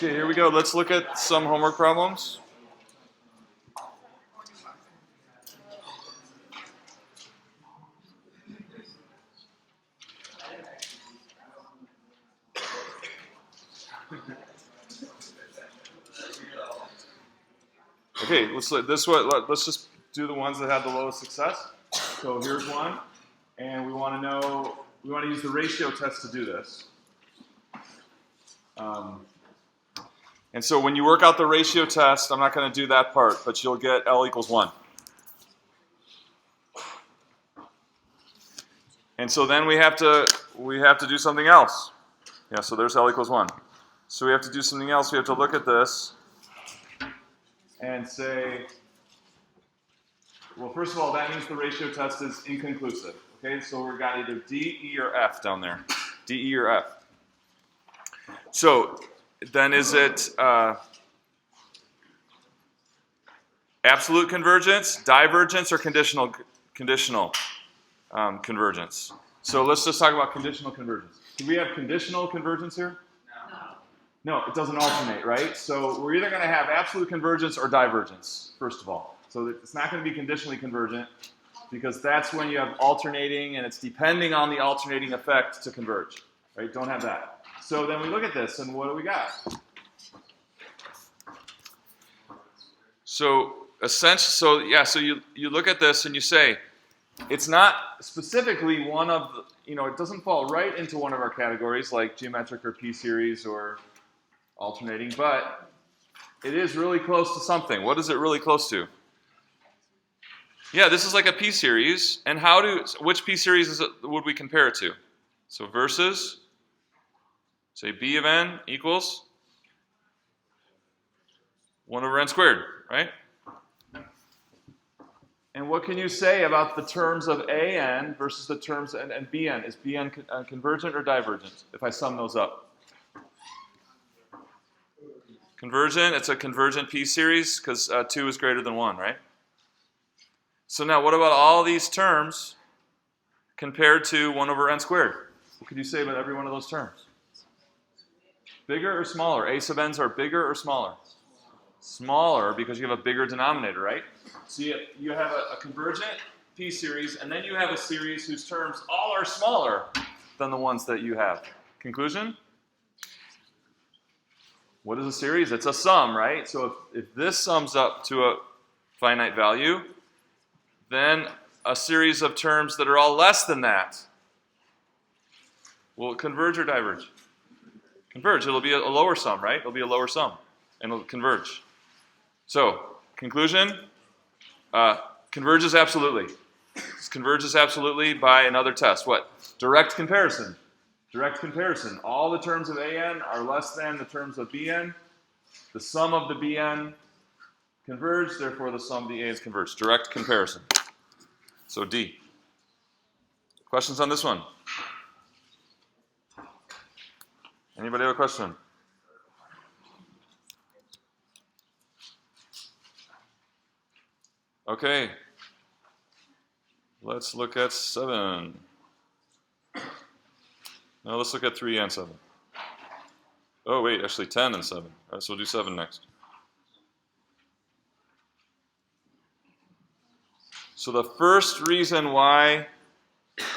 Okay, here we go. Let's look at some homework problems. Okay, let's just do the ones that have the lowest success. So here's one, and we want to use the ratio test to do this. And so when you work out the ratio test, I'm not going to do that part, but you'll get L equals 1. And so then we have to do something else. Yeah, so there's L equals 1. So we have to do something else. We have to look at this and say, well, first of all, that means the ratio test is inconclusive. Okay, so we've got either D, E, or F down there. D, E, or F. So then is it absolute convergence, divergence, or conditional convergence? So let's just talk about conditional convergence. Do we have conditional convergence here? No, it doesn't alternate, right? So we're either going to have absolute convergence or divergence, first of all. So it's not going to be conditionally convergent because that's when you have alternating and it's depending on the alternating effect to converge, right? Don't have that. So then we look at this and what do we got? So essentially, so you look at this and you say, it's not specifically one of the, it doesn't fall right into one of our categories like geometric or p-series or alternating, but it is really close to something. What is it really close to? Yeah, this is like a p-series, and which p-series would we compare it to? So versus, say b of n equals 1 over n squared, right? And what can you say about the terms of an versus the terms and bn? Is bn convergent or divergent if I sum those up? Convergent, it's a convergent p-series because 2 is greater than 1, right? So now what about all these terms compared to 1 over n squared? What could you say about every one of those terms? Bigger or smaller? A sub n's are bigger or smaller? Smaller because you have a bigger denominator, right? So you have a convergent p-series, and then you have a series whose terms all are smaller than the ones that you have. Conclusion? What is a series? It's a sum, right? So if this sums up to a finite value, then a series of terms that are all less than that will it converge or diverge? Converge. It'll be a lower sum, right? It'll be a lower sum, and it'll converge. So, conclusion, converges absolutely. This converges absolutely by another test. What? Direct comparison. Direct comparison. All the terms of an are less than the terms of bn. The sum of the bn converge, therefore the sum of the an's converge. Direct comparison. So D. Questions on this one? Anybody have a question? Okay. Let's look at 7. Now let's look at 3 and 7. Oh wait, actually 10 and 7. All right, so we'll do 7 next. So the first reason why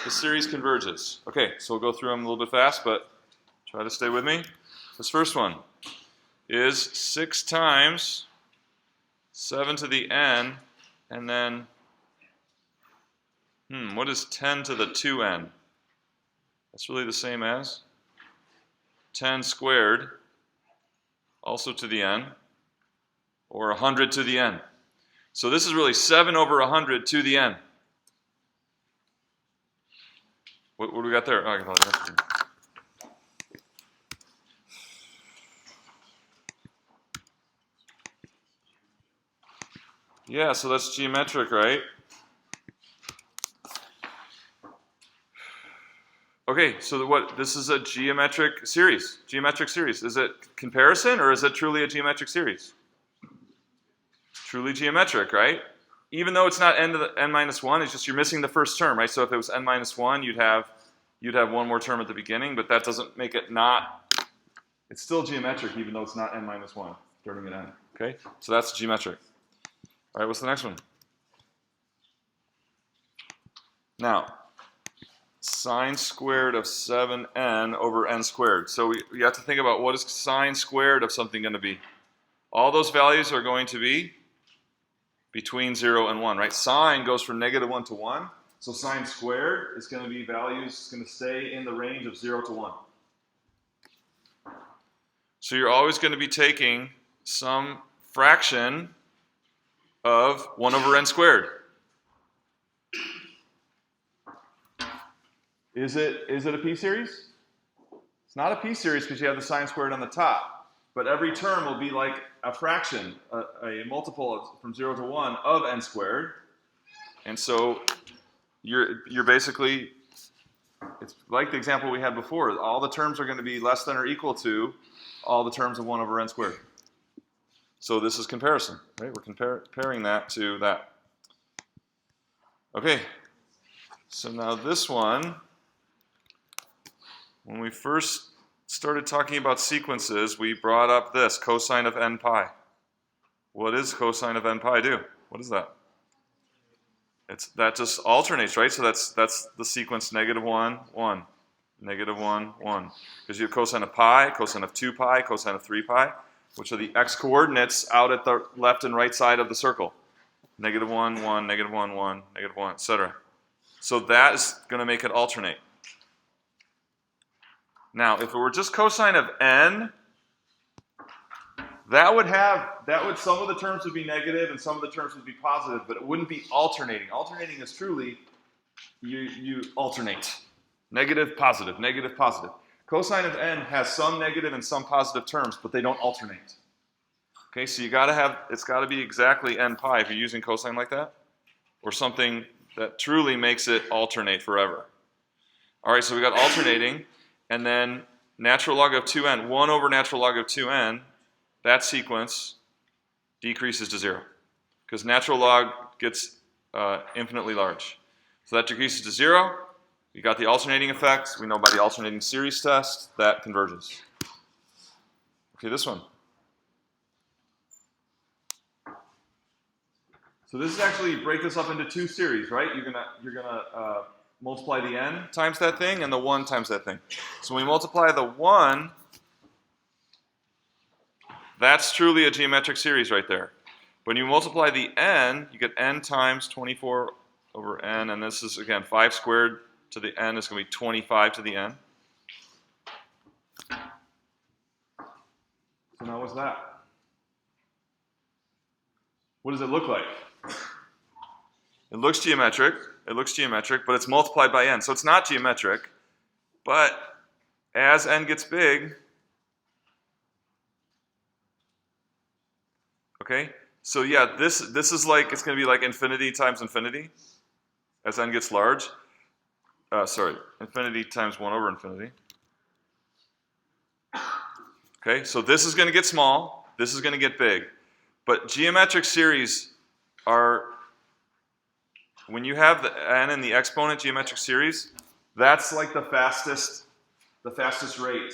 the series converges. Okay, so we'll go through them a little bit fast, but try to stay with me. This first one is 6 times 7 to the n, and then, what is 10 to the 2n? That's really the same as 10 squared, also to the n, or 100 to the n. So this is really 7 over 100 to the n. What do we got there? Oh, I can probably have to. Yeah, so that's geometric, right? Okay, so this is a geometric series. Geometric series. Is it comparison or is it truly a geometric series? Truly geometric, right? Even though it's not n to the n minus 1, it's just you're missing the first term, right? So if it was n minus 1, you'd have one more term at the beginning, but that doesn't make it not It's still geometric even though it's not n minus 1, starting at n. Okay? So that's geometric. All right, what's the next one? Now, sine squared of 7n over n squared. So we have to think about what is sine squared of something going to be. All those values are going to be between 0 and 1, right? Sine goes from -1 to 1. So sine squared is going to be values, it's going to stay in the range of 0 to 1. So you're always going to be taking some fraction of 1 over n squared. Is it a p-series? It's not a p-series because you have the sine squared on the top. But every term will be like a fraction, a multiple from 0 to 1 of n squared. And so you're basically, it's like the example we had before. All the terms are going to be less than or equal to all the terms of 1 over n squared. So this is comparison, right? We're comparing that to that. Okay, so now this one, when we first started talking about sequences, we brought up this, cosine of n pi. What does cosine of n pi do? What is that? That just alternates, right? So that's the sequence -1, 1, -1, 1. Because you have cosine of pi, cosine of 2 pi, cosine of 3 pi, which are the x-coordinates out at the left and right side of the circle. -1, 1, -1, 1, -1, etc. So that is going to make it alternate. Now, if it were just cosine of n, some of the terms would be negative and some of the terms would be positive, but it wouldn't be alternating. Alternating is truly, you alternate. Negative, positive, negative, positive. Cosine of n has some negative and some positive terms, but they don't alternate. Okay, so it's got to be exactly n pi if you're using cosine like that, or something that truly makes it alternate forever. All right, so we got alternating. And then natural log of 2n, 1 over natural log of 2n, that sequence decreases to 0. Because natural log gets infinitely large. So that decreases to 0. You got the alternating effect. We know by the alternating series test, that converges. Okay, this one. So this is actually, break this up into two series, right? You're gonna multiply the n times that thing and the 1 times that thing. So when we multiply the 1, that's truly a geometric series right there. When you multiply the n, you get n times 24 over n, and this is, again, 5 squared to the n is going to be 25 to the n. So now what's that? What does it look like? It looks geometric. It looks geometric, but it's multiplied by n. So it's not geometric, but as n gets big, okay? So yeah, this is like, it's going to be like infinity times infinity as n gets large. Infinity times 1 over infinity. Okay, so this is going to get small, this is going to get big. But geometric series are, when you have the n in the exponent geometric series, that's like the fastest rate,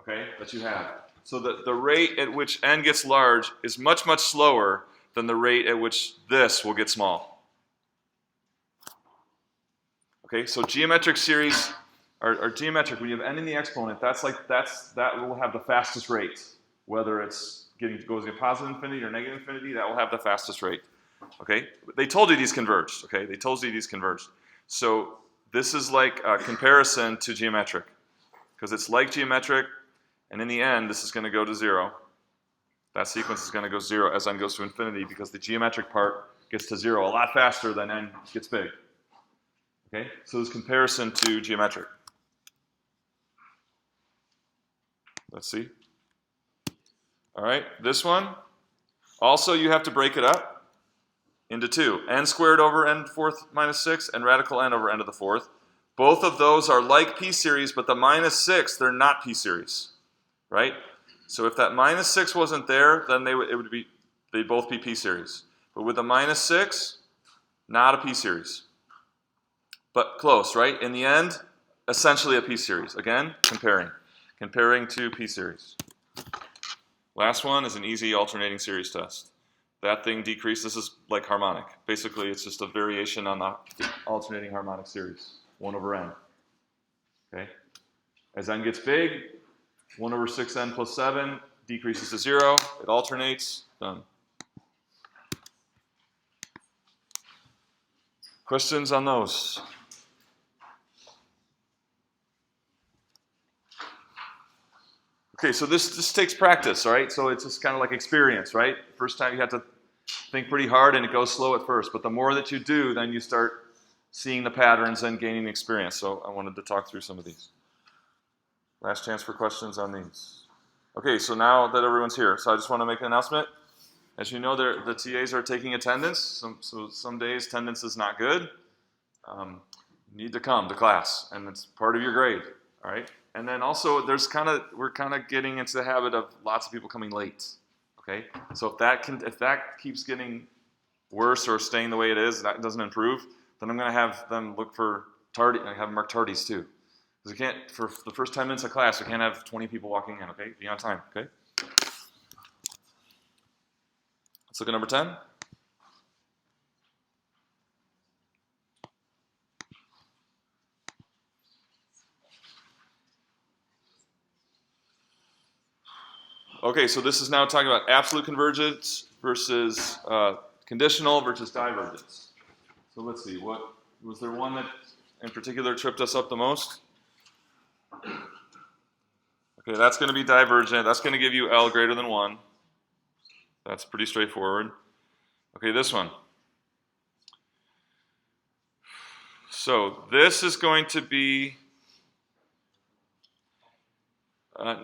okay, that you have. So the rate at which n gets large is much, much slower than the rate at which this will get small. Okay, so geometric series are geometric. When you have n in the exponent, that will have the fastest rate. Whether it's goes to positive infinity or negative infinity, that will have the fastest rate. Okay, they told you these converged. Okay, they told you these converged. So this is like a comparison to geometric, because it's like geometric, and in the end, this is going to go to 0. That sequence is going to go 0 as n goes to infinity, because the geometric part gets to 0 a lot faster than n gets big. Okay, so this comparison to geometric. Let's see. All right, this one. Also, you have to break it up into 2. N squared over n to the 4th minus 6 and radical n over n to the 4th. Both of those are like p-series, but the minus 6, they're not p-series, right? So if that minus 6 wasn't there, then they'd both be p-series. But with the minus 6, not a p-series. But close, right? In the end, essentially a p-series. Again, comparing to p-series. Last one is an easy alternating series test. That thing decreases. This is like harmonic. Basically, it's just a variation on the alternating harmonic series, 1 over n. Okay? As n gets big, 1 over 6n plus 7 decreases to 0. It alternates. Done. Questions on those? Okay, so this takes practice, all right? So it's just kind of like experience, right? First time you have to think pretty hard and it goes slow at first, but the more that you do, then you start seeing the patterns and gaining experience. So I wanted to talk through some of these. Last chance for questions on these. Okay, so now that everyone's here, so I just want to make an announcement. As you know, the TAs are taking attendance. So some days attendance is not good. You need to come to class, and it's part of your grade, all right? And then also, we're kind of getting into the habit of lots of people coming late. Okay, so if that keeps getting worse or staying the way it is, that doesn't improve, then I'm going to have them look for tardy. I have them mark tardies too, because we can't, for the first 10 minutes of class, we can't have 20 people walking in. Okay, be on time. Okay. Let's look at number 10. Okay, so this is now talking about absolute convergence versus conditional versus divergence. So let's see, what was there one that in particular tripped us up the most? Okay, that's going to be divergent. That's going to give you L greater than 1. That's pretty straightforward. Okay, this one. So this is going to be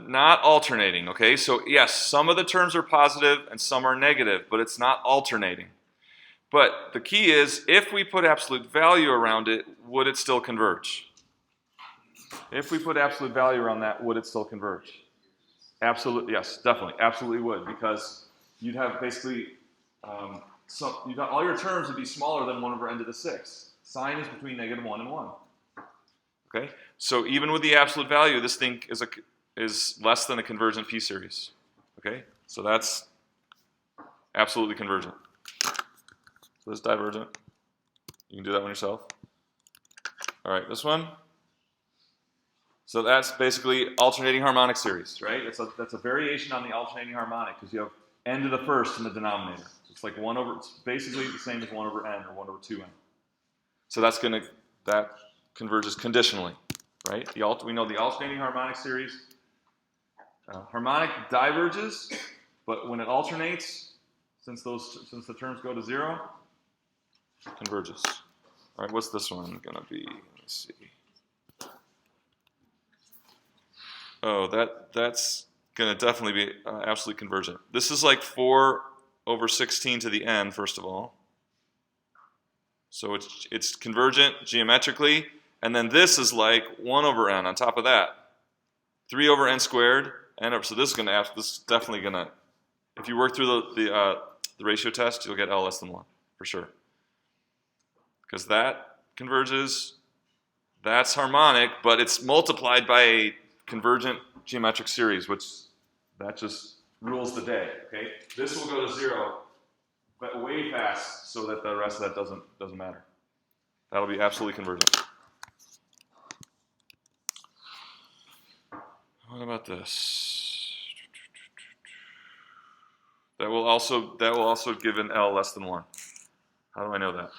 not alternating, okay? So yes, some of the terms are positive and some are negative, but it's not alternating. But the key is, if we put absolute value around it, would it still converge? If we put absolute value around that, would it still converge? Absolutely, yes, definitely, absolutely would, because you'd have basically, all your terms would be smaller than 1 over n to the 6. Sign is between -1 and 1. Okay, so even with the absolute value, this thing is less than a convergent p-series. Okay, so that's absolutely convergent. So this is divergent. You can do that one yourself. All right, this one. So that's basically alternating harmonic series, right? That's a variation on the alternating harmonic, because you have n to the first in the denominator. So it's like it's basically the same as 1 over n or 1 over 2n. So that converges conditionally, right? We know the alternating harmonic series. Harmonic diverges, but when it alternates, since the terms go to 0, converges. All right, what's this one going to be? Let me see. Oh, that's going to definitely be absolutely convergent. This is like 4 over 16 to the n, first of all. So it's convergent geometrically, and then this is like 1 over n on top of that. 3 over n squared. So this is definitely gonna, if you work through the ratio test, you'll get L less than 1 for sure, because that converges. That's harmonic, but it's multiplied by a convergent geometric series, which that just rules the day. Okay, this will go to 0, but way fast, so that the rest of that doesn't matter. That'll be absolutely convergent. What about this? That will also give an L less than 1. How do I know that?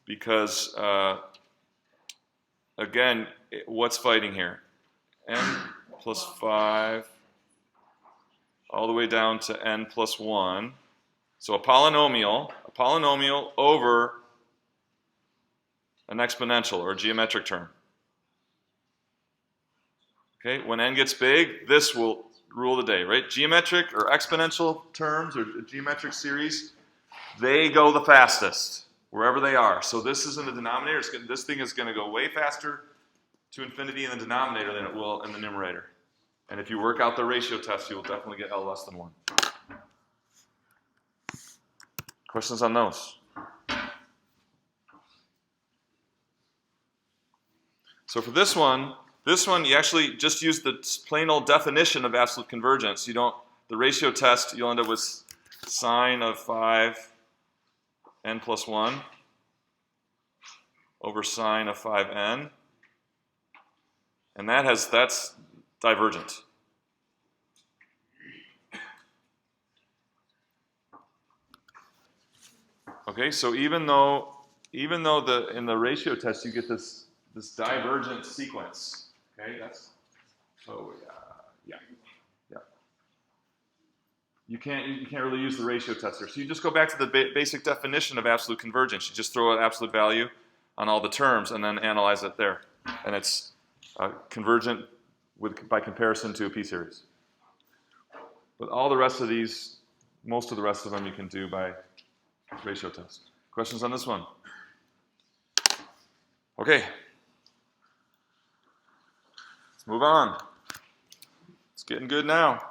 Because again, what's fighting here? N plus 5 all the way down to n plus 1. So a polynomial over an exponential or a geometric term. Okay, when n gets big, this will rule the day, right? Geometric or exponential terms or geometric series, they go the fastest wherever they are. So this is in the denominator. This thing is going to go way faster to infinity in the denominator than it will in the numerator. And if you work out the ratio test, you will definitely get L less than 1. Questions on those? So for this one, This one, you actually just use the plain old definition of absolute convergence. You don't, the ratio test, you'll end up with sine of 5n plus 1 over sine of 5n. And that's divergent. Okay, so even though in the ratio test you get this divergent sequence, okay, that's yeah. You can't really use the ratio tester. So you just go back to the basic definition of absolute convergence. You just throw an absolute value on all the terms and then analyze it there, and it's convergent by comparison to a p-series. But all the rest of these, most of the rest of them, you can do by ratio test. Questions on this one? Okay. Let's move on. It's getting good now.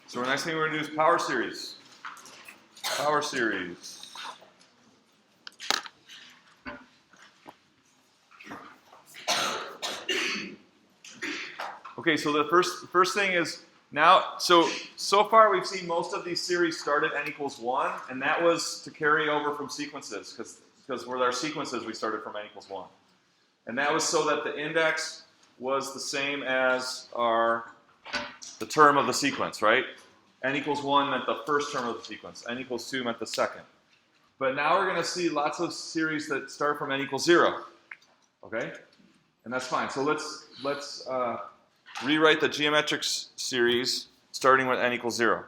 So the next thing we're going to do is power series. Power series. Okay, so the first thing is now, so far we've seen most of these series start at n equals 1, and that was to carry over from sequences, because with our sequences we started from n equals 1. And that was so that the index was the same as the term of the sequence, right? N equals 1 meant the first term of the sequence. N equals 2 meant the second. But now we're going to see lots of series that start from n equals 0. Okay? And that's fine. So let's rewrite the geometric series starting with n equals 0.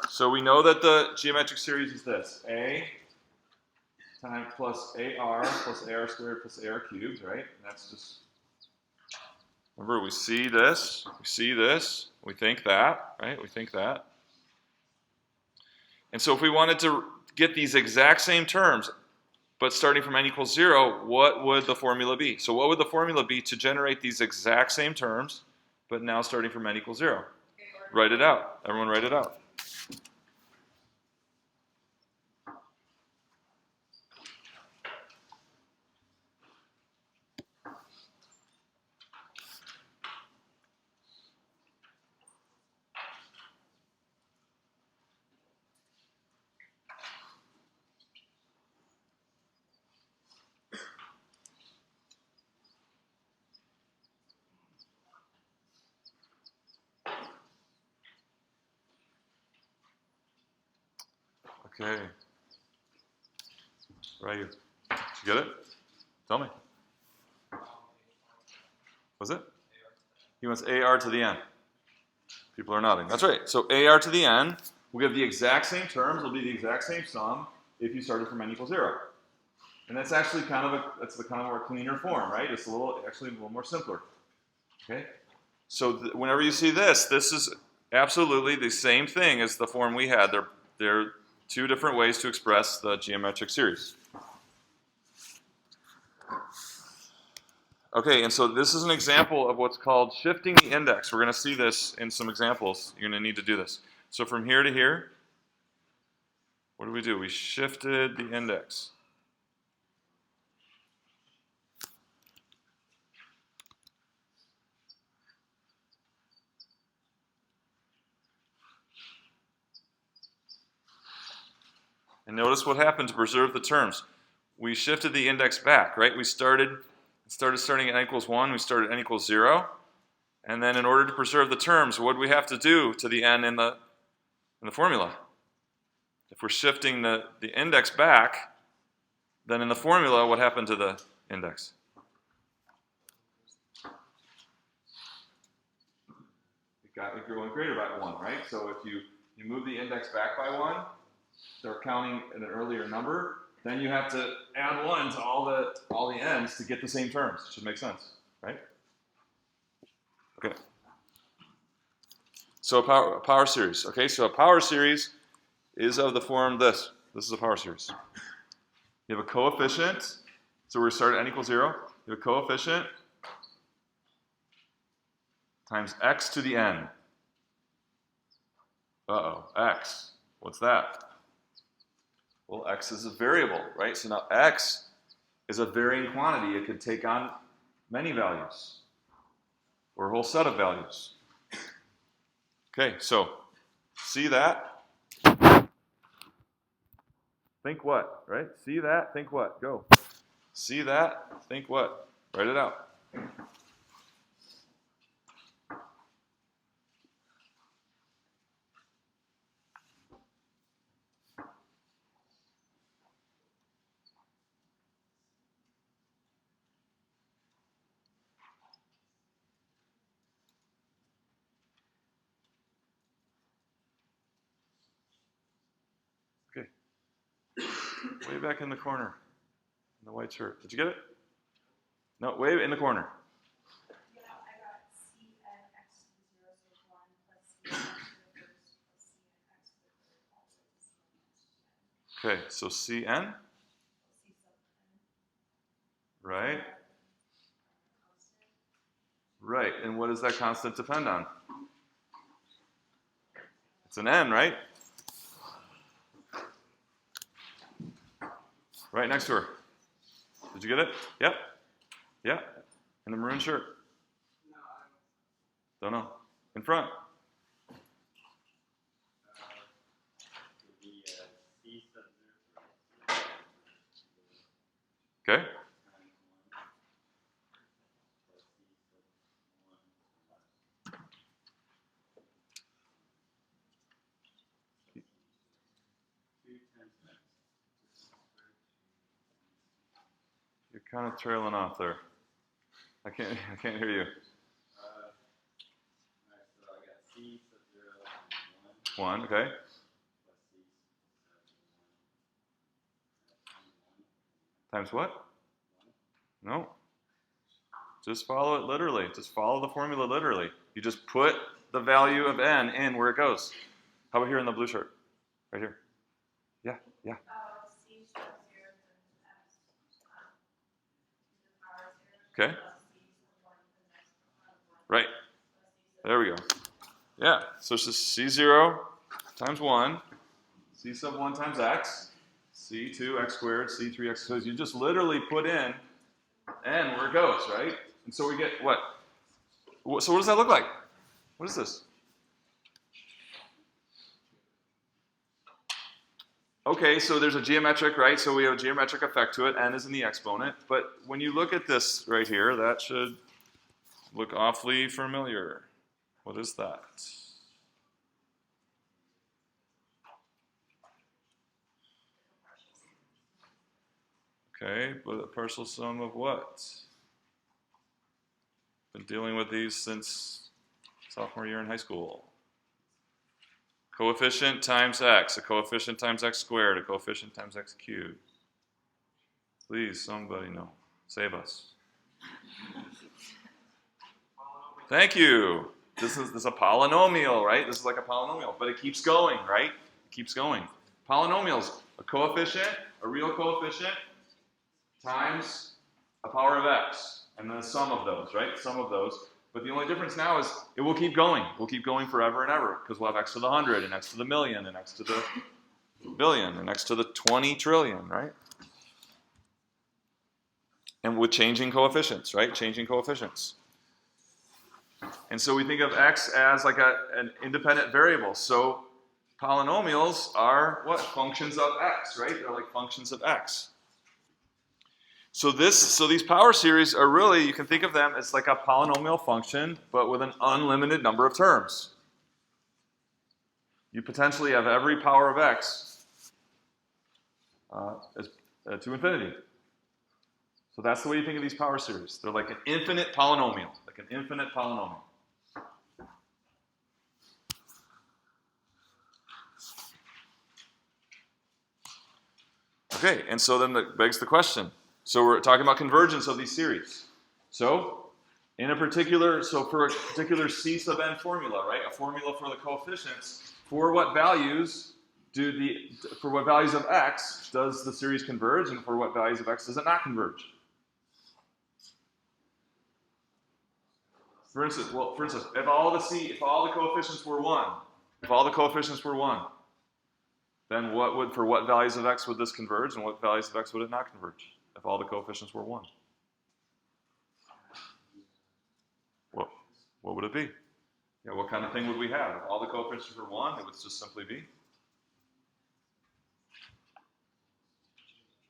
So we know that the geometric series is this. A times plus AR squared plus AR cubed, right? And that's just, remember, we see this, we think that, right? We think that. And so if we wanted to get these exact same terms, but starting from n equals 0, what would the formula be? So what would the formula be to generate these exact same terms, but now starting from n equals 0? Write it out. Everyone write it out. Okay. Where are you? Did you get it? Tell me. Was it? He wants AR to the n. People are nodding. That's right. So AR to the n will give the exact same terms. It'll be the exact same sum if you started from n equals 0. And that's actually kind of a more cleaner form, right? It's actually a little more simpler. Okay. So whenever you see this is absolutely the same thing as the form we had. They're two different ways to express the geometric series. Okay, and so this is an example of what's called shifting the index. We're going to see this in some examples. You're going to need to do this. So from here to here, what did we do? We shifted the index. And notice what happened to preserve the terms. We shifted the index back, right? We started starting at n equals 1. We started at n equals 0. And then in order to preserve the terms, what do we have to do to the n in the formula? If we're shifting the index back, then in the formula, what happened to the index? It grew greater by 1, right? So if you move the index back by 1, start counting at an earlier number, then you have to add 1 to all the n's to get the same terms. It should make sense, right? Okay. So a power series. Okay, so a power series is of the form this. This is a power series. You have a coefficient. So we start at n equals 0. You have a coefficient times x to the n. Uh-oh, x. What's that? Well, x is a variable, right? So now x is a varying quantity. It could take on many values or a whole set of values. Okay, so see that? Think what, right? See that? Think what? Go. See that? Think what? Write it out. Okay. Way back in the corner, in the white shirt. Did you get it? No, way in the corner. Yeah, I got C and x to the 0 so 1 plus C and x to the first plus C and x to the third all the way to C and x to the n. Okay, so Cn, C sub n. right? Constant. Right, and what does that constant depend on? It's an n, right? Right next to her. Did you get it? Yep. Yeah. In the maroon shirt. No, Don't know. In front. C sub 0. Okay. You're kind of trailing off there. I can't hear you. Alright, so I got C sub 0 times 1 1, okay. plus C sub 1 Times what? No. Just follow it literally. Just follow the formula literally. You just put the value of n in where it goes. How about here in the blue shirt? Right here. Yeah, yeah. C sub 0 times x to the power 0 Okay. plus C sub 1 times x to the power 1 Right. plus C sub There we go. Yeah. So it's just C0 times 1, C sub 1 times x, C2 x squared, C3 x squared. You just literally put in n where it goes, right? And so we get what? So what does that look like? What is this? Okay, so there's a geometric, right? So we have a geometric effect to it. N is in the exponent. But when you look at this right here, that should look awfully familiar. What is that? Okay, but a partial sum of what? Been dealing with these since sophomore year in high school. Coefficient times x, a coefficient times x squared, a coefficient times x cubed. Please, somebody know. Save us. Thank you. This is a polynomial, right? This is like a polynomial, but it keeps going, right? It keeps going. Polynomials, a coefficient, a real coefficient, times a power of x, and then a sum of those, right? Sum of those. But the only difference now is it will keep going. We'll keep going forever and ever because we'll have x to the 100 and x to the million and x to the billion and x to the 20 trillion, right? And with changing coefficients, right? Changing coefficients. And so we think of x as like an independent variable. So polynomials are what? Functions of x, right? They're like functions of x. So these power series are really, you can think of them as like a polynomial function, but with an unlimited number of terms. You potentially have every power of x to infinity. So that's the way you think of these power series. They're like an infinite polynomial, like an infinite polynomial. Okay, and so then that begs the question. So we're talking about convergence of these series. So in a particular, so for a particular C sub n formula, right? A formula for the coefficients, for what values of x does the series converge, and for what values of x does it not converge? For instance, if all the coefficients were 1, If all the coefficients were 1, then for what values of x would this converge, and what values of x would it not converge if all the coefficients were 1? What would it be? Yeah, what kind of thing would we have? If all the coefficients were 1, it would just simply be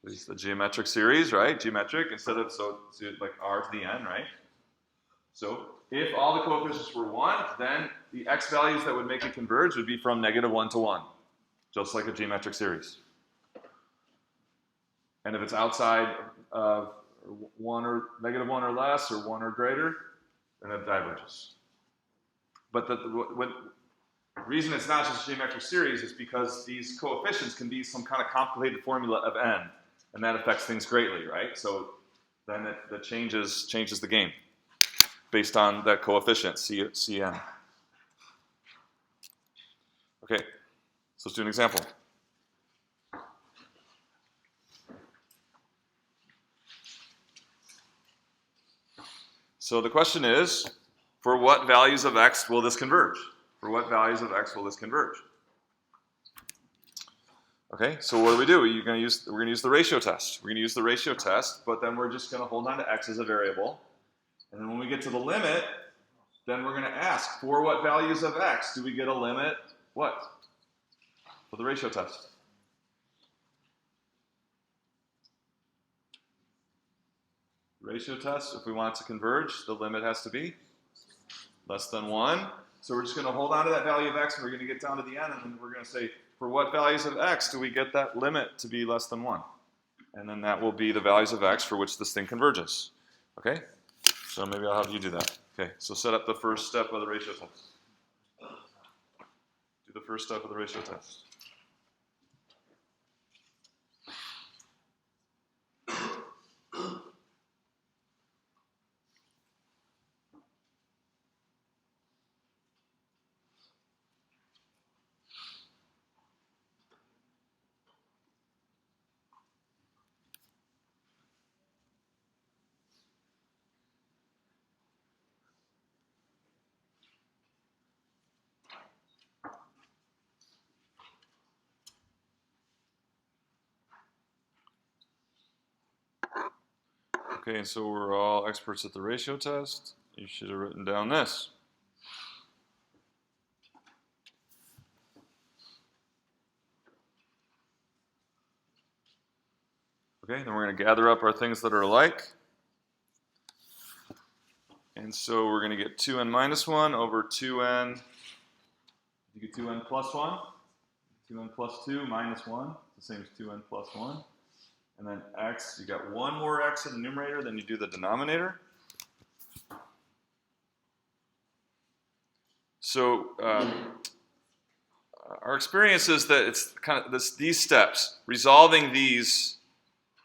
it's the geometric series, right? Geometric instead of like r to the n, right? So if all the coefficients were 1, then the x values that would make it converge would be from -1 to 1, just like a geometric series. And if it's outside of 1 or -1 or less, or 1 or greater, then it diverges. But the reason it's not just a geometric series is because these coefficients can be some kind of complicated formula of n, and that affects things greatly, right? So then that changes the game based on that coefficient, Cn. Okay, so let's do an example. So the question is, for what values of x will this converge? For what values of x will this converge? Okay, so what do? We're going to use the ratio test. We're going to use the ratio test, but then we're just going to hold on to x as a variable. And then when we get to the limit, then we're going to ask, for what values of x do we get a limit, what? For the ratio test. Ratio test, if we want it to converge, the limit has to be less than 1. So we're just going to hold on to that value of x, and we're going to get down to the end, and then we're going to say, for what values of x do we get that limit to be less than 1? And then that will be the values of x for which this thing converges. Okay? So maybe I'll have you do that. Okay, so set up the first step of the ratio test. Do the first step of the ratio test. Okay, and so we're all experts at the ratio test. You should have written down this. Okay, then we're going to gather up our things that are alike. And so we're going to get 2n minus 1 over 2n. You get 2n plus 1. 2n plus 2 minus 1. It's the same as 2n plus 1. And then x, you got one more x in the numerator than you do the denominator. So our experience is that it's kind of these steps, resolving these,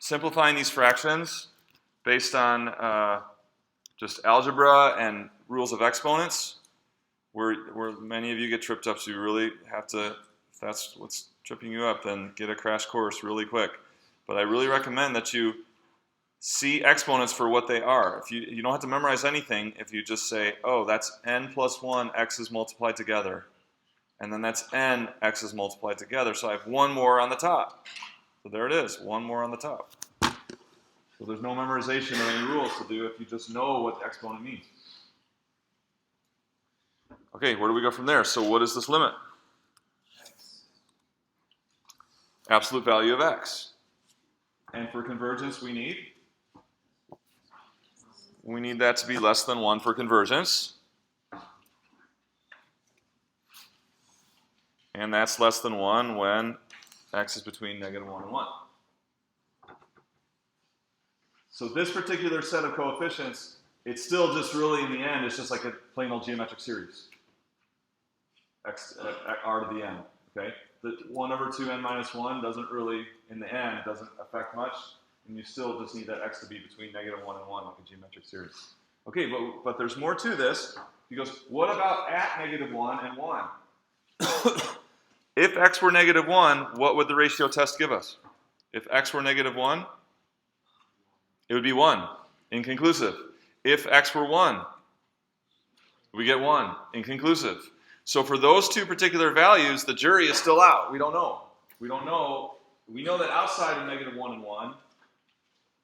simplifying these fractions based on just algebra and rules of exponents, where many of you get tripped up, so you really have to, if that's what's tripping you up, then get a crash course really quick. But I really recommend that you see exponents for what they are. If you don't have to memorize anything if you just say, oh, that's n plus 1 x's multiplied together. And then that's n x's multiplied together. So I have one more on the top. So there it is, one more on the top. So there's no memorization or any rules to do if you just know what the exponent means. Okay, where do we go from there? So what is this limit? Absolute value of x. And for convergence, we need that to be less than 1 for convergence. And that's less than 1 when x is between -1 and 1. So this particular set of coefficients, it's still just really, in the end, it's just like a plain old geometric series. X, r to the n, okay? The 1 over 2n minus 1 doesn't really, in the end, doesn't affect much, and you still just need that x to be between -1 and 1, like a geometric series. Okay, but there's more to this, because what about at -1 and 1? If x were -1, what would the ratio test give us? If x were -1, it would be 1, inconclusive. If x were 1, we get 1, inconclusive. So for those two particular values, the jury is still out. We don't know. We don't know. We know that outside of negative 1 and 1,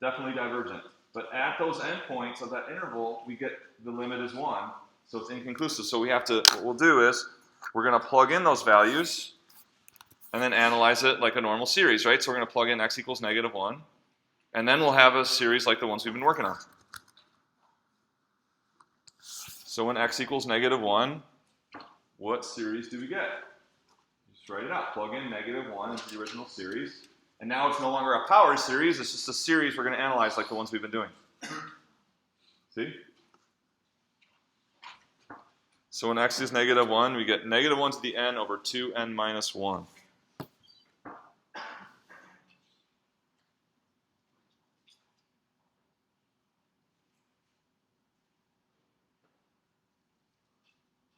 definitely divergent. But at those endpoints of that interval, we get the limit is 1, so it's inconclusive. So we have to, what we'll do is, we're going to plug in those values and then analyze it like a normal series, right? So we're going to plug in x equals negative 1, and then we'll have a series like the ones we've been working on. So when x equals negative 1, what series do we get? Just write it out. Plug in negative 1 into the original series. And now it's no longer a power series, it's just a series we're going to analyze like the ones we've been doing. See? So when x is negative 1, we get negative 1 to the n over 2n minus 1.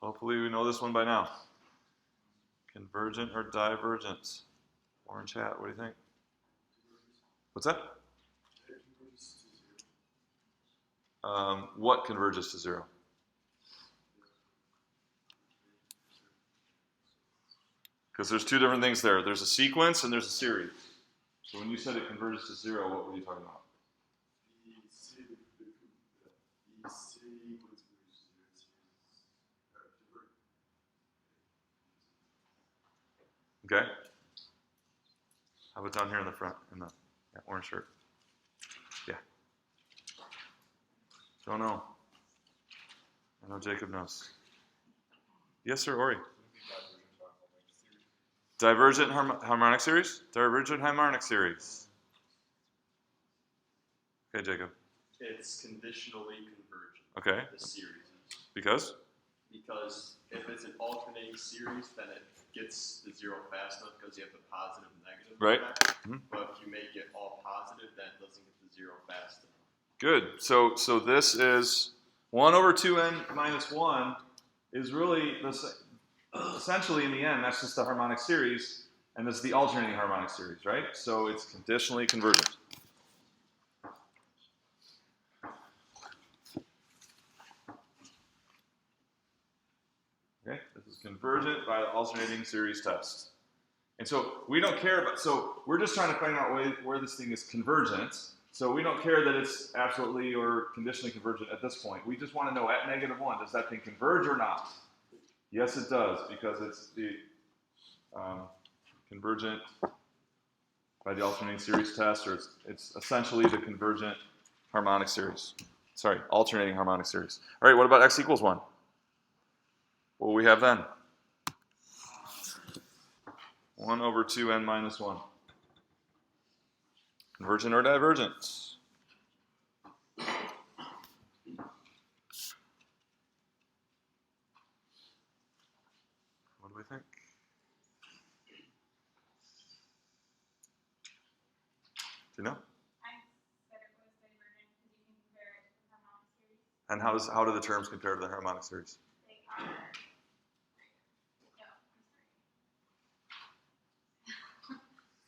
Hopefully we know this one by now. Convergent or divergent? Orange hat, what do you think? What's that? What converges to 0? Because there's two different things there. There's a sequence and there's a series. So when you said it converges to 0, what were you talking about? Okay. How about down here in the front, in the orange shirt? Yeah. Don't know. I know Jacob knows. Yes, sir, Ori. Divergent harmonic series? Divergent harmonic series. Okay, Jacob. It's conditionally convergent. Okay. The series is. Because? Because if it's an alternating series, then it gets the 0 fast enough because you have the positive and negative Right. effect. Mm-hmm. But if you make it all positive, then it doesn't get the 0 fast enough. Good. So this is 1 over 2n minus 1 is really the same. Essentially, in the end, that's just the harmonic series, and this is the alternating harmonic series, right? So it's conditionally convergent. Okay, this is convergent by the alternating series test. And so we don't care about, so we're just trying to find out where this thing is convergent. So we don't care that it's absolutely or conditionally convergent at this point. We just want to know at negative 1, does that thing converge or not? Yes, it does, because it's the convergent by the alternating series test, or it's essentially the convergent harmonic series. Sorry, alternating harmonic series. All right, what about x equals 1? What will we have then? 1 over 2n minus 1. Convergent or divergent? What do we think? Do you know? I said it was divergent because you can compare it to the harmonic series. And how do the terms compare to the harmonic series? They are. No, I'm sorry.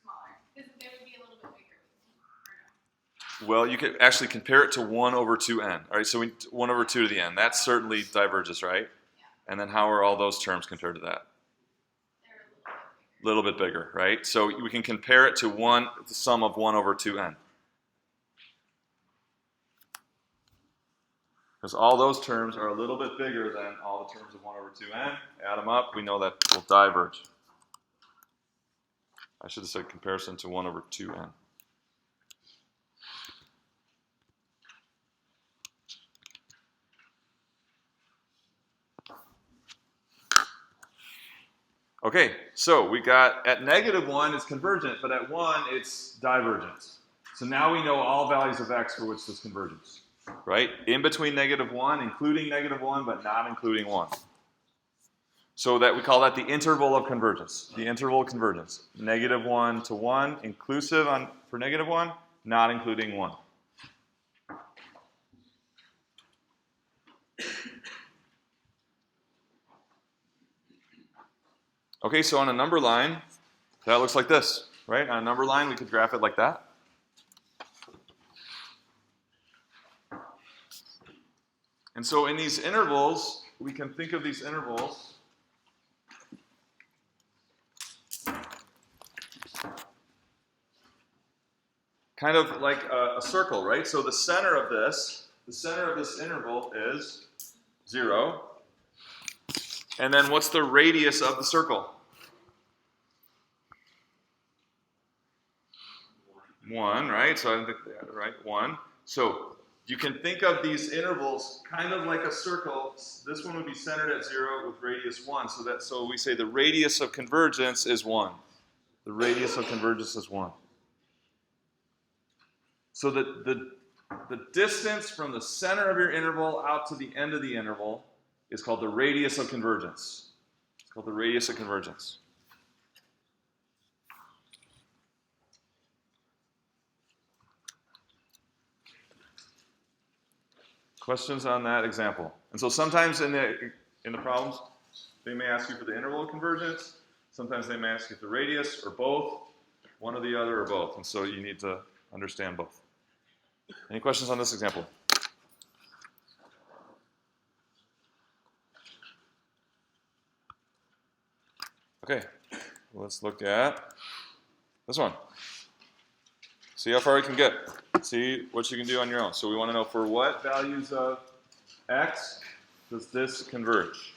Smaller. Because they would be a little bit bigger. Or no? Well, you could actually compare it to 1 over 2n. All right, so 1 over 2 to the n. That certainly diverges, right? Yeah. And then how are all those terms compared to that? They're a Little bit bigger, right? So we can compare it to the sum of 1 over 2n. Because all those terms are a little bit bigger than all the terms of 1 over 2n. Add them up, we know that will diverge. I should have said comparison to 1 over 2n. Okay, so we got at negative 1 it's convergent, but at 1 it's divergent. So now we know all values of x for which this converges, right? In between negative 1, including negative 1, but not including 1. So that we call that the interval of convergence. The interval of convergence. Negative 1 to 1, inclusive for negative 1, not including 1. Okay, so on a number line, that looks like this, right? On a number line, we could graph it like that. And so in these intervals, we can think of these intervals kind of like a circle, right? So the center of this interval is 0. And then what's the radius of the circle? 1, right? So I think, right, 1. So you can think of these intervals kind of like a circle. This one would be centered at 0 with radius 1. So we say the radius of convergence is 1. The radius of convergence is 1. So the distance from the center of your interval out to the end of the interval is called the radius of convergence. It's called the radius of convergence. Questions on that example? And so sometimes in the problems, they may ask you for the interval of convergence. Sometimes they may ask you for the radius or both, one or the other or both. And so you need to understand both. Any questions on this example? Okay, let's look at this one. See how far you can get. See what you can do on your own. So we want to know for what values of x does this converge?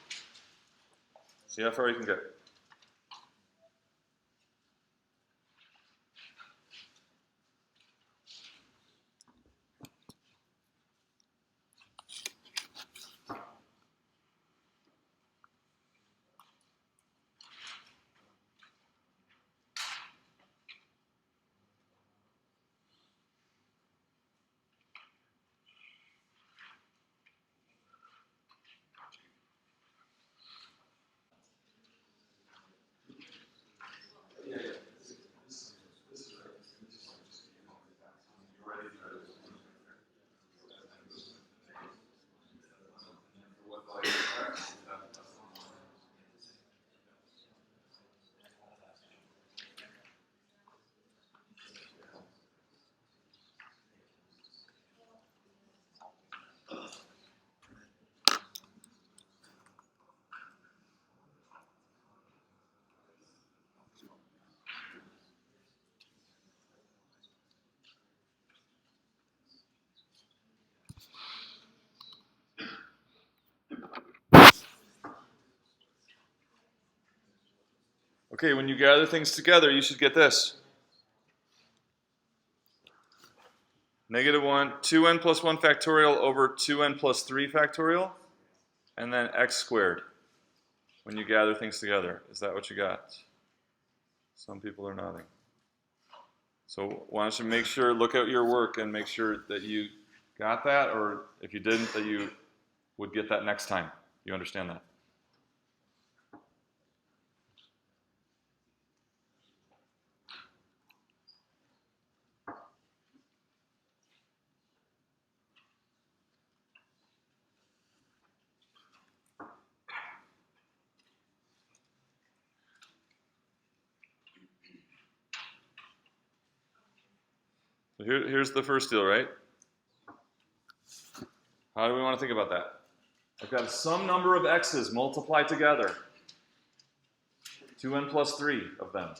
See how far you can get. Okay, when you gather things together, you should get this. -1, 2n plus 1 factorial over 2n plus 3 factorial, and then x squared. When you gather things together, is that what you got? Some people are nodding. So why don't you make sure, look at your work and make sure that you got that, or if you didn't, that you would get that next time. You understand that? So here's the first deal, right? How do we want to think about that? I've got some number of x's multiplied together. 2n plus 3 of them.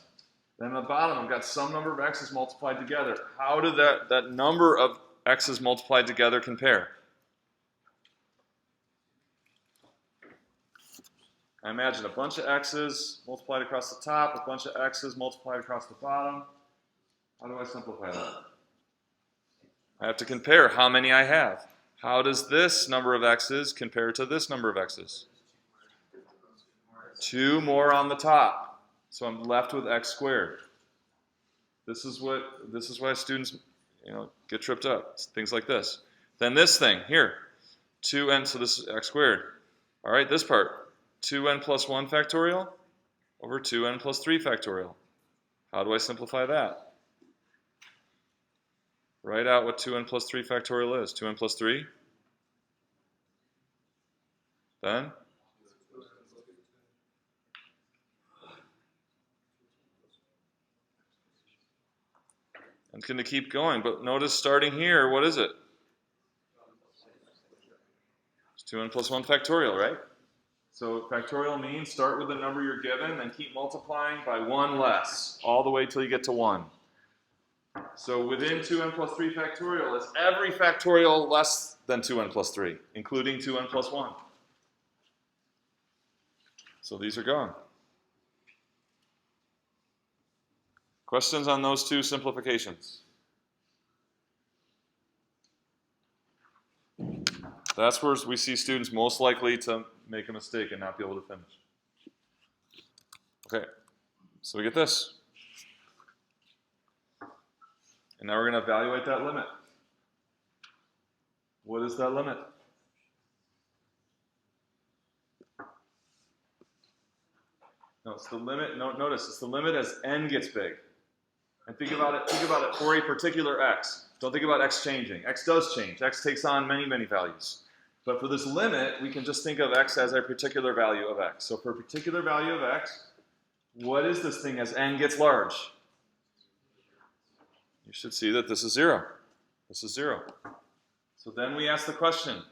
Then at the bottom, I've got some number of x's multiplied together. How do that number of x's multiplied together compare? I imagine a bunch of x's multiplied across the top, a bunch of x's multiplied across the bottom. How do I simplify that? I have to compare how many I have. How does this number of x's compare to this number of x's? 2 more on the top. So I'm left with x squared. This is why students, get tripped up. Things like this. Then this thing here, 2n, so this is x squared. All right, this part, 2n plus 1 factorial over 2n plus 3 factorial. How do I simplify that? Write out what 2n plus 3 factorial is. 2n plus 3. Then? I'm going to keep going, but notice starting here, what is it? It's 2n plus 1 factorial, right? So factorial means start with the number you're given, then keep multiplying by 1 less, all the way till you get to 1. So within 2n plus 3 factorial is every factorial less than 2n plus 3, including 2n plus 1. So these are gone. Questions on those two simplifications? That's where we see students most likely to make a mistake and not be able to finish. Okay, so we get this. And now we're going to evaluate that limit. What is that limit? No, it's the limit. No, notice it's the limit as n gets big. And think about it for a particular x. Don't think about x changing. X does change. X takes on many, many values. But for this limit, we can just think of x as a particular value of x. So for a particular value of x, what is this thing as n gets large? You should see that this is 0. This is 0. So then we ask the question,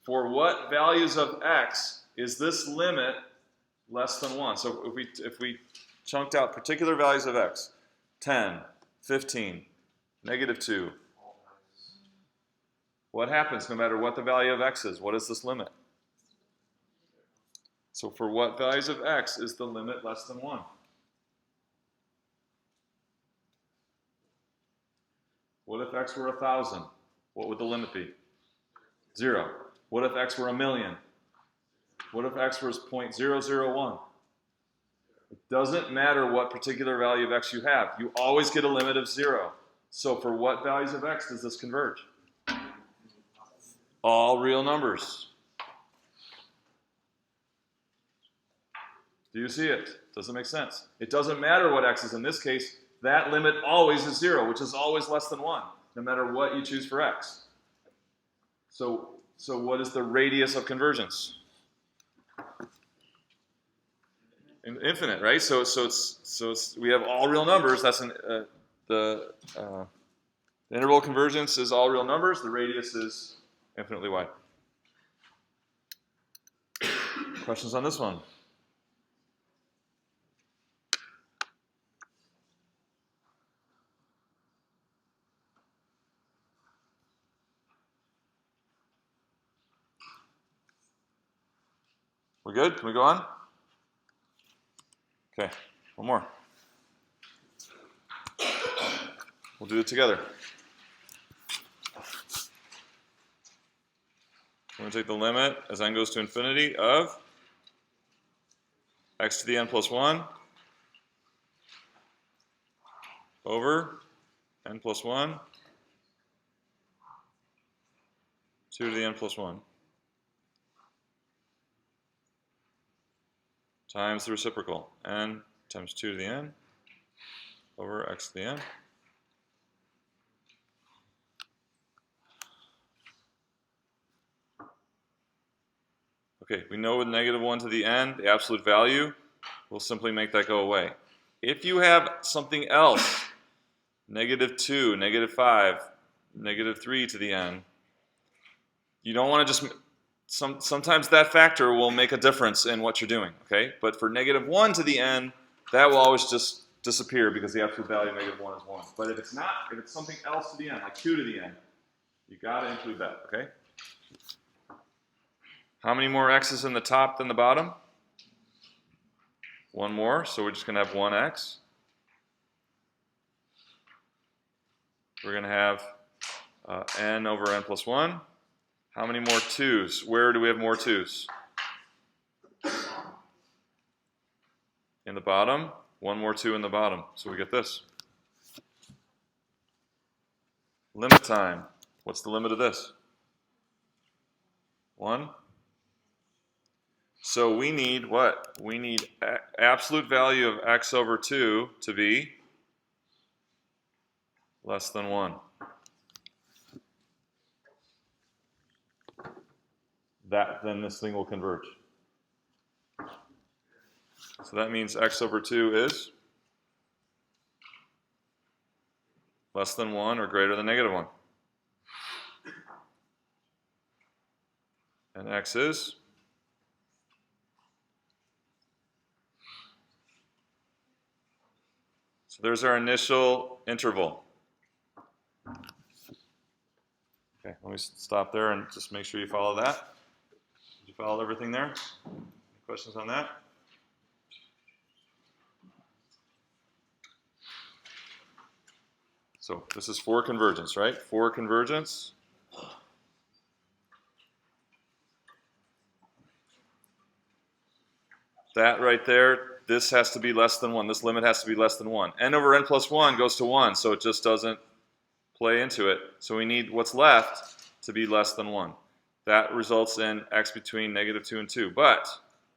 for what values of x is this limit less than 1? So if we chunked out particular values of x, 10, 15, -2, what happens no matter what the value of x is? What is this limit? So for what values of x is the limit less than 1? What if x were 1,000? What would the limit be? 0. What if x were 1,000,000? What if x was 0.001? It doesn't matter what particular value of x you have. You always get a limit of 0. So for what values of x does this converge? All real numbers. Do you see it? Does it make sense? It doesn't matter what x is in this case. That limit always is 0, which is always less than 1, no matter what you choose for x. So what is the radius of convergence? Infinite, right? So we have all real numbers. That's the interval convergence is all real numbers. The radius is infinitely wide. Questions on this one? We're good? Can we go on? Okay, one more. We'll do it together. We're going to take the limit as n goes to infinity of x to the n plus 1 over n plus 1, 2 to the n plus 1 times the reciprocal, n times 2 to the n over x to the n. Okay, we know with -1 to the n, the absolute value, we'll simply make that go away. If you have something else, -2, -5, -3 to the n, you don't want to just, sometimes that factor will make a difference in what you're doing, okay? But for -1 to the n, that will always just disappear because the absolute value of -1 is 1. But if it's not, if it's something else to the n, like 2 to the n, you got to include that, okay? How many more x's in the top than the bottom? One more, so we're just going to have 1x. We're going to have n over n plus 1. How many more 2's? Where do we have more 2's? In the bottom. One more 2 in the bottom. So we get this. Limit time. What's the limit of this? 1. So we need what? We need absolute value of x over 2 to be less than 1. Then this thing will converge. So that means x over 2 is less than 1 or greater than -1. And x is so there's our initial interval. Okay, let me stop there and just make sure you follow that. Did you follow everything there? Any questions on that? So this is for convergence, right? For convergence. That right there, this has to be less than 1. This limit has to be less than 1. N over n plus 1 goes to 1, so it just doesn't play into it. So we need what's left to be less than 1. That results in x between -2 and 2. But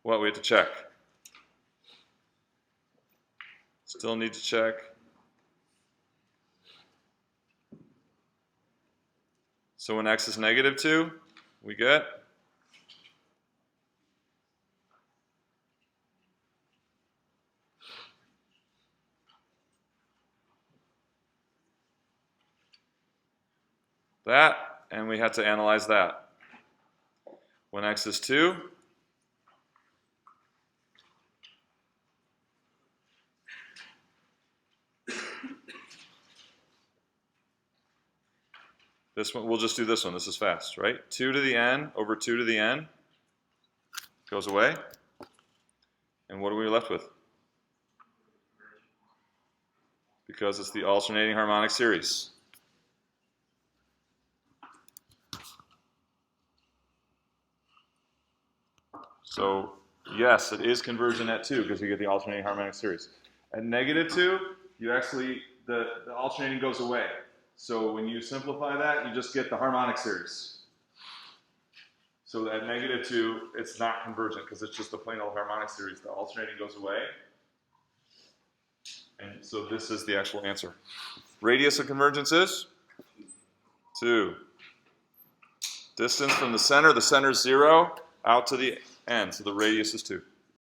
what we have to check. Still need to check. So when x is -2, we get that, and we had to analyze that. When x is 2, this one, we'll just do this one. This is fast, right? 2 to the n over 2 to the n goes away. And what are we left with? Because it's the alternating harmonic series. So, yes, it is convergent at 2 because you get the alternating harmonic series. At -2, you actually, the alternating goes away. So when you simplify that, you just get the harmonic series. So at -2, it's not convergent because it's just a plain old harmonic series. The alternating goes away. And so this is the actual answer. Radius of convergence is 2. Distance from the center is 0 out to the end. So the radius is 2.